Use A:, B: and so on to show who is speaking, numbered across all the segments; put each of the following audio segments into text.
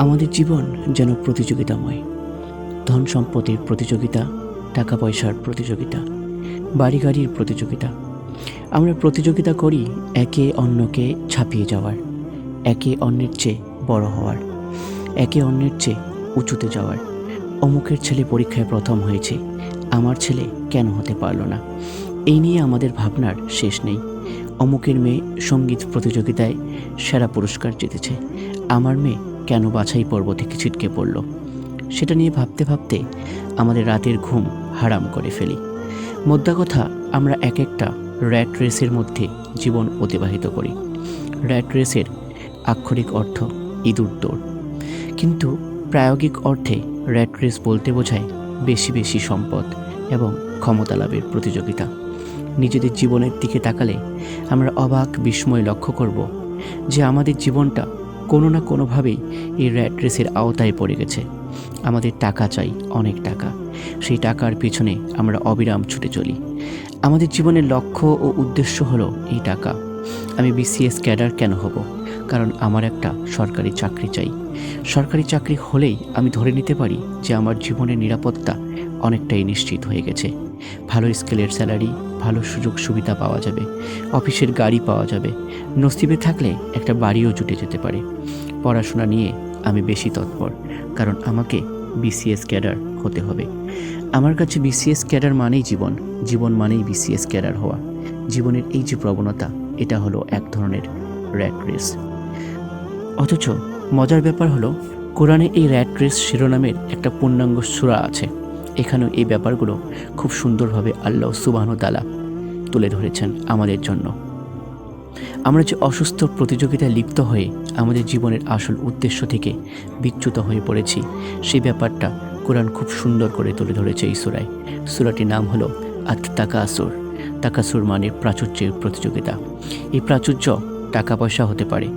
A: আমাদের জীবন যেন প্রতিযোগিতাময়। ধন সম্পদের প্রতিযোগিতা, টাকা পয়সার প্রতিযোগিতা, বাড়ি গাড়ির প্রতিযোগিতা। আমরা প্রতিযোগিতা করি একে অন্যকে ছাপিয়ে যাওয়ার, একে অন্যের চেয়ে বড় হওয়ার, একে অন্যের চেয়ে উঁচুতে যাওয়ার। অমুকের ছেলে পরীক্ষায় প্রথম হয়েছে, আমার ছেলে কেন হতে পারল না? এই নিয়ে আমাদের ভাবনার শেষ নেই। অমুকের মেয়ে সঙ্গীত প্রতিযোগিতায় সেরা পুরস্কার জিতেছে, আমার মেয়ে কেন বাছাই পর্ব থেকে ছিটকে পড়ল? সেটা নিয়ে ভাবতে ভাবতে আমাদের রাতের ঘুম হারাম করে ফেলি। মোদ্দা কথা, আমরা এক একটা র্যাট রেসের মধ্যে জীবন অতিবাহিত করি। র্যাট রেসের আক্ষরিক অর্থ ইঁদুর দৌড়, কিন্তু প্রায়োগিক অর্থে র্যাট রেস বলতে বোঝায় বেশি বেশি সম্পদ এবং ক্ষমতা লাভের প্রতিযোগিতা। নিজেদের জীবনের দিকে তাকালে আমরা অবাক বিস্ময় লক্ষ্য করব যে আমাদের জীবনটা কোনো না কোনোভাবেই এই র্যাট রেসের আওতায় পড়ে গেছে। আমাদের টাকা চাই, অনেক টাকা, সেই টাকার পিছনে আমরা অবিরাম ছুটে চলি। আমাদের জীবনের লক্ষ্য ও উদ্দেশ্য হলো এই টাকা। আমি বিসিএস ক্যাডার কেন হব? কারণ আমার একটা সরকারি চাকরি চাই। সরকারি চাকরি হলেই আমি ধরে নিতে পারি যে আমার জীবনের নিরাপত্তা অনেকটাই নিশ্চিত হয়ে গেছে। ভালো স্কেলের স্যালারি, ভালো সুযোগ সুবিধা পাওয়া যাবে, অফিসের গাড়ি পাওয়া যাবে, নসিবে থাকলে একটা বাড়িও জুটে যেতে পারে। পড়াশোনা নিয়ে আমি বেশি তৎপর, কারণ আমাকে বিসিএস ক্যাডার হতে হবে। আমার কাছে বিসিএস ক্যাডার মানেই জীবন, জীবন মানেই বিসিএস ক্যাডার হওয়া। জীবনের এই যে প্রবণতা, এটা হলো এক ধরনের র্যাট রেস। অথচ মজার ব্যাপার হলো, কোরআনে এই র্যাট রেস শিরোনামের একটা পূর্ণাঙ্গ সূরা আছে। এখানেও এই ব্যাপারগুলো খুব সুন্দরভাবে আল্লাহ সুবহানাহু ওয়া তাআলা তুলে ধরেছেন আমাদের জন্য। আমরা যে অসুস্থ প্রতিযোগিতায় লিপ্ত হয়ে আমাদের জীবনের আসল উদ্দেশ্য থেকে বিচ্যুত হয়ে পড়েছি, সেই ব্যাপারটা কোরআন খুব সুন্দর করে তুলে ধরেছে এই সূরায়। সূরাটির নাম হলো আত-তাকাসুর। তাকাসুর মানে প্রাচুর্যের প্রতিযোগিতা। এই প্রাচুর্য টাকা পয়সা হতে পারে,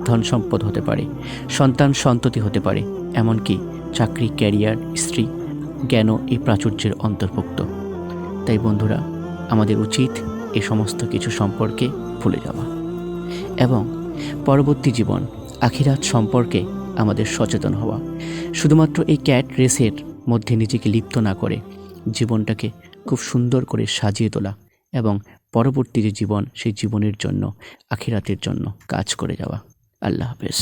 A: ধন সম্পদ হতে পারে, সন্তান সন্ততি হতে পারে, এমনকি চাকরি, ক্যারিয়ার, স্ত্রী, জ্ঞানও এই প্রাচুর্যের অন্তর্ভুক্ত। তাই বন্ধুরা, আমাদের উচিত এ সমস্ত কিছু সম্পর্কে ভুলে যাওয়া এবং পরবর্তী জীবন আখিরাত সম্পর্কে আমাদের সচেতন হওয়া। শুধুমাত্র এই ক্যাট রেসের মধ্যে নিজেকে লিপ্ত না করে জীবনটাকে খুব সুন্দর করে সাজিয়ে তোলা এবং পরবর্তী যে জীবন, সেই জীবনের জন্য, আখিরাতের জন্য কাজ করে যাওয়া। আল্লাহ হাফেজ।